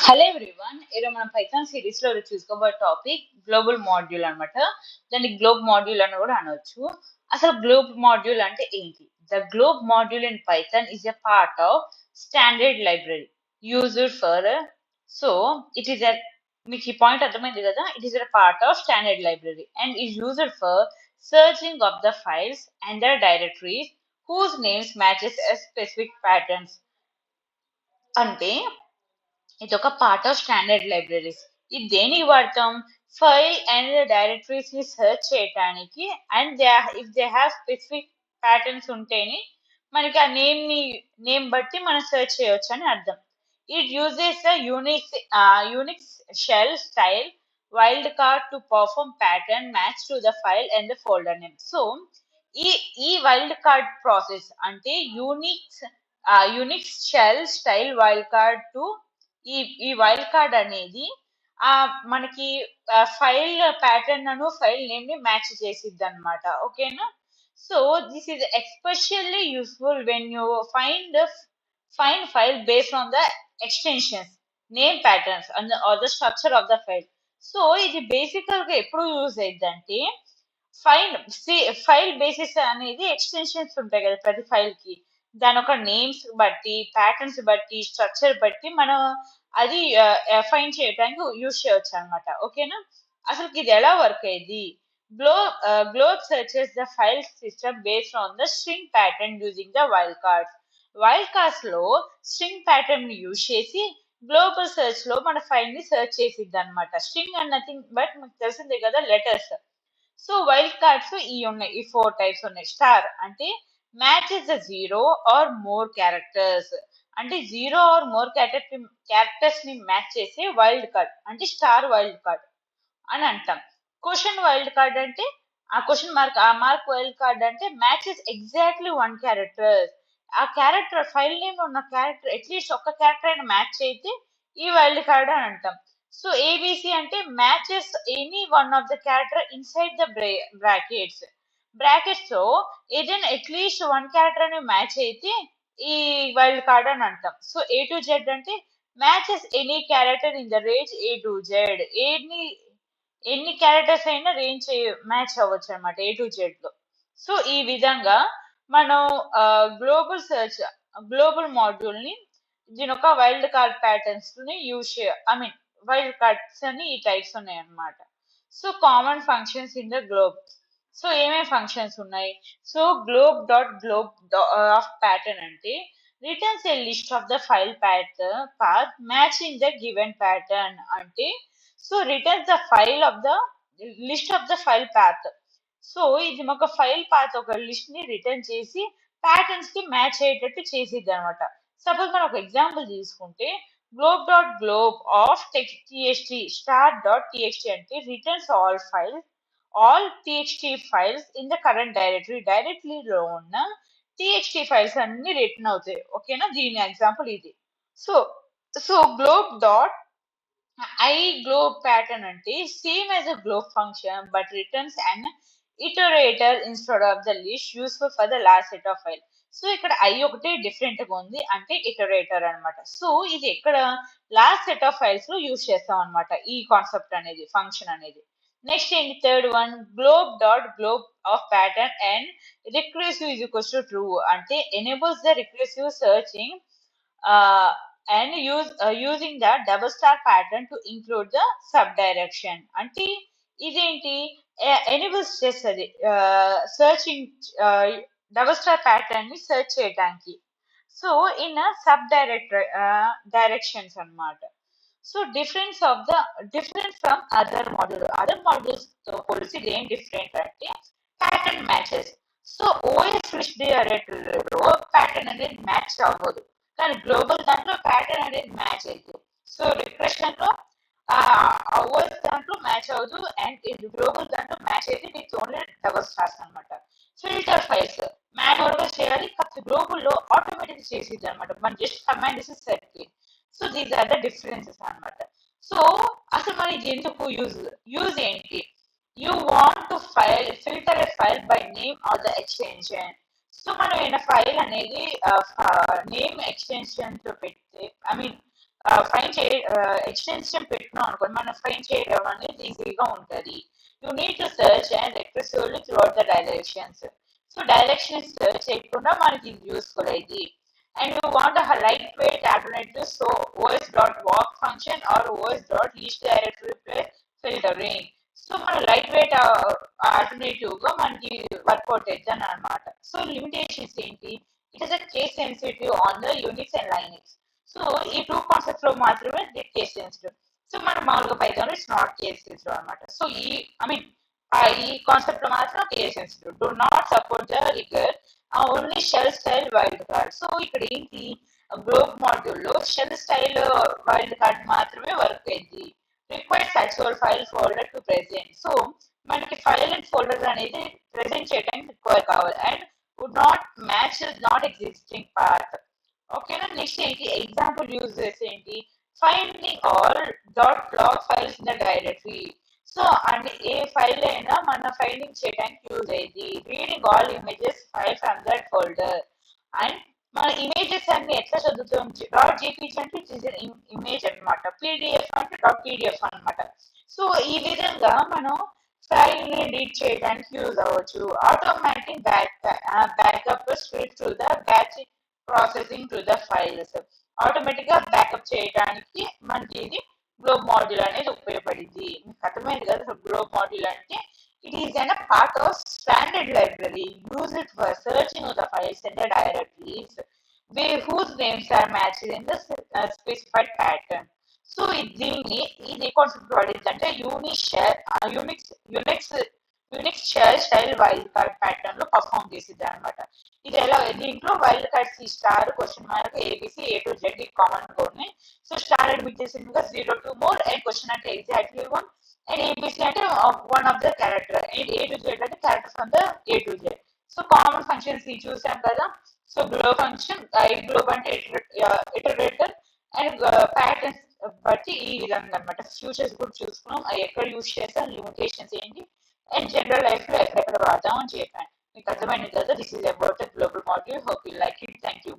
Hello everyone, ఈరోజు మనం Python series లో చూసుకోబోయే టాపిక్ గ్లోబల్ మాడ్యూల్ అన్నమాట. దాన్ని గ్లోబ్ మాడ్యూల్ అని కూడా అనవచ్చు. అసలు గ్లోబ్ మాడ్యూల్ అంటే ఏంటి? The glob module in Python is a part of standard library used for so it is మీకు ఈ పాయింట్ అర్థమైంది కదా. It is a part of standard library and is used for searching of the files and the directories whose names matches a specific patterns. అంటే ఇది ఒక part of standard libraries. ఇది దేనికి వాడతాం? ఫైల్ అండ్ డైరెక్టరీస్ ని search చేయడానికి and if they have specific patterns ఉంటేనే మనకి ఆ నేమ్ బట్టి మనం సెర్చ్ చేయొచ్చు అని అర్థం. It uses Unix shell style wild card to perform pattern match to the file and the folder name. So ఈ ఈ వైల్డ్ కార్డ్ ప్రాసెస్ అంటే Unix shell style wild card to ఈ వైల్డ్ కార్డ్ అనేది మనకి ఫైల్ ప్యాటర్న్ అను file name ని match చేసిద్ది అనమాట. ఓకేనా? So this is especially useful when you find file based on the extensions name patterns and or the structure of the file. So ఇది బేసికల్ గా ఎప్పుడు యూజ్ అయ్యిద్దంటే ఫైల్ బేసిస్ అనేది ఎక్స్టెన్షన్స్ ఉంటాయి కదా ప్రతి ఫైల్ కి. దాని ఒక నేమ్స్ బట్టి ప్యాటర్న్స్ బట్టి స్ట్రక్చర్ బట్టి మనం అది ఫైండ్ చేయడానికి యూజ్ చేయొచ్చు అనమాట. ఓకేనా? అసలు ఇది ఎలా వర్క్ అయ్యింది? Globe searches the file system based on the string pattern using the wild cards. Wild cards లో స్ట్రింగ్ ప్యాటర్న్ ని యూజ్ చేసి గ్లోబల్ సెర్చ్ లో మన ఫైల్ ని సెర్చ్ చేసిద్ది అనమాట. స్ట్రింగ్ అండ్ నథింగ్ బట్ మీకు తెలిసిందే కదా, లెటర్స్. సో వైల్డ్ కార్డ్స్ ఉన్నాయి, ఈ 4 టైప్స్ ఉన్నాయి. స్టార్ అంటే matches the 0 or more characters, అంటే 0 ఆర్ మోర్ క్యారెక్టర్స్ ని మ్యాచ్ చేసే వైల్డ్ కార్డ్ అంటే స్టార్ వైల్డ్ కార్డ్ అని అంటాం. క్వశ్చన్ వైల్డ్ కార్డ్ అంటే ఆ క్వశ్చన్ మార్క్ వైల్డ్ కార్డ్ అంటే మ్యాచెస్ ఎగ్జాక్ట్లీ 1 క్యారెక్టర్. ఆ క్యారెక్టర్ ఫైల్ నేమ్ ఉన్న క్యారెక్టర్ అట్లీస్ట్ ఒక్క క్యారెక్టర్ అయినా మ్యాచ్ అయితే ఈ వైల్డ్ కార్డ్ అని అంటాం. సో ఏబిసి అంటే matches any one of the character inside the brackets లో ఏదైనా అట్లీస్ట్ 1 క్యారెక్టర్ అని మ్యాచ్ అయితే ఈ వైల్డ్ కార్డ్ అని అంటాం. సో ఏ టు జెడ్ అంటే matches any character in the range A to Z. ఎన్ని క్యారెక్టర్స్ అయినా రేంజ్ మ్యాచ్ అవ్వచ్చు అనమాట ఏ టు జెడ్ లో. సో ఈ విధంగా మనం గ్లోబల్ మాడ్యూల్ ని దీని ఒక వైల్డ్ కార్డ్ ప్యాటర్న్స్ ని వైల్డ్ కార్డ్స్ అని ఈ టైప్స్ ఉన్నాయి అన్నమాట. So common functions in the globe. So ఏమేమి ఫంక్షన్స్ ఉన్నాయి? సో గ్లోబ్ ఆఫ్ ప్యాటర్న్ అంటే returns A list of the file path matching the given pattern. అంటే so returns the file of the list of the file path. So ఇది ఒక file path ఒక list ని return చేసి patterns కి match అయ్యేటట్టు చేసిద్ది అనమాట. సపోజ్ మనం ఒక ఎగ్జాంపుల్ తీసుకుంటే గ్లోబ్ ఆఫ్ టీఎక్స్టీ star.txt అంటే returns all TXT files in the current డైరెక్టరీలో ఉన్న టీఎక్స్టీ ఫైల్స్ అన్ని రిటర్న్ అవుతాయి. ఓకేనా? దీని ఎగ్జాంపుల్ ఇది. సో globe pattern అంటే same as a globe function but returns and iterator instead of the list useful for the last set of file. So ఇక్కడ ఒకటే డిఫరెంట్ గా ఉంది, అంటే ఇటరేటర్ అన్నమాట. సో ఇది ఎక్కడ లాస్ట్ సెట్ ఆఫ్ ఫైల్స్ లో యూజ్ చేస్తాం అనమాట ఈ కాన్సెప్ట్ అనేది, ఫంక్షన్ అనేది. నెక్స్ట్ ఏంటి? Third one glob of pattern and recursive is equals to true. అంటే enables the recursive searching and using the double star pattern to include the subdirection. అంటే ఇదేంటి? ఎనేబుల్స్ చేస్తుంది సర్చింగ్ డబుల్ స్టార్ ప్యాటర్న్ ని search చేయడానికి. So in sub directions అన్నమాట. So difference from other modules తో policy ఇది ఏం డిఫరెంట్ అంటే pattern matches. So OS list డైరెక్టరీలో ప్యాటర్న్ అనేది మ్యాచ్ అవ్వదు, కానీ గ్లోబల్ దాంట్లో ప్యాటర్న్ అనేది మ్యాచ్ అవుతుంది. సో రిఫ్రెషన్ లో ఓఎస్ దాంట్లో మ్యాచ్ అవ్వదు అండ్ ఇది గ్లోబల్ దాంట్లో మ్యాచ్ అయితే విత్ ఓన్లీ డబల్ స్టార్స్ అనమాట. ఫిల్టర్ ఫైల్స్ మాన్యువల్ గా చేయాలి, కాకపోతే గ్లోబల్ లో ఆటోమేటిక్ చేసేది అనమాట. మన just command is set. So these are the differences అనమాట. సో అసలు మరి ఇది ఎందుకు యూజ్ ఏంటి? You want to filter a file by name or the extension. So మనం ఏదైనా ఫైల్ అనేది నేమ్ ఎక్స్టెన్షన్ తో పెడితే ఫైన్ చే ఎక్స్టెన్షన్ పెట్టినాం అనుకోండి, మనం ఫైన్ చేయడం అనేది ఈజీగా ఉంటుంది. You need to search and recursively throughout the directions. So direction search చేయకుండా మనకి ఇది యూస్ఫుల్ అయింది. And you want a lightweight alternative, so os.walk function or os.least directory replace filtering. So మన లైట్ వెయిట్ ఆల్టర్నేటివ్ గా మనకి work out అవుతుంది అనమాట. So limitations ఏంటి? It is a case sensitive on the Unix and Linux. So ఈ two concepts లో మాత్రమే case sensitive. So మనం మామూలుగా Python it's not case sensitive అనమాట. సో ఈ కాన్సెప్ట్ లో మాత్రం case sensitive. Do not support the rigour only shell style wild card. So ఇక్కడ ఏంటి, గ్లోబ్ మాడ్యూల్ లో షెల్ స్టైల్ వైల్డ్ కార్డ్ మాత్రమే వర్క్ అయింది. Requires actual file folder to present. So మనకి ఫైల్ అండ్ ఫోల్డర్ అనేది present చేయడానికి require కావాలి and would not match not existing path. ఓకేనా. నెక్స్ట్ ఏంటి, ఎగ్జాంపుల్ యూజెస్ ఏంటి, finding all dot log files in the directory. So అంటే ఏ file అయినా మన ఫైండింగ్ చేయడానికి యూజ్ అయ్యింది. Reading all images file from that folder. And మన ఇమేజెస్ అన్ని ఎట్లా చదువుతాం, డాట్ జేపీజీ అంటే ఇట్ ఇస్ ఇమేజ్ అనమాట, పీడిఎఫ్ అంటే డాట్ పీడిఎఫ్ అనమాట. సో ఈ విధంగా మనం ఫైల్ ని రీడ్ చేయడానికి యూజ్ అవ్వచ్చు. Automatic backup street to the batch processing to the files. Automatic గా బ్యాకప్ చేయడానికి మనకి ఇది గ్లోబ్ మాడ్యూల్ అనేది ఉపయోగపడింది. మీకు అర్థమైంది కదా. గ్లోబ్ మాడ్యూల్ అంటే it is a part of standard library. Use it for searching of the files and the directories whose names are matched in the specified pattern. So దీన్ని ఇది కాన్సెప్ట్ పడింది అంటే Unix shell style wild card pattern లో perform చేసింది అనమాట. ఇది ఎలా, దీంట్లో wildcard C star question mark ABC A to Z common code. So star admit చేసింది 0 to మోర్ అండ్ క్వశ్చన్ అంటే ఎగ్జాక్ట్లీ 1 అండ్ ఏబిసి అంటే one of the character and A to Z అంటే character from the A to Z. So common functions చూసాం కదా. So glow function, globe అంటే iterator and patterns బట్టి ఈ విధంగా అనమాట. ఫ్యూచర్స్ కూడా చూసుకున్నాం, అవి ఎక్కడ యూజ్ చేస్తాం, లిమిటేషన్స్ ఏంటి, అండ్ జనరల్ లైఫ్ లో ఎక్కడెక్కడ వాడదాం అని చెప్పాను. మీకు అర్థమైంది కదా. This is about the global module. Hope you like it. Thank you.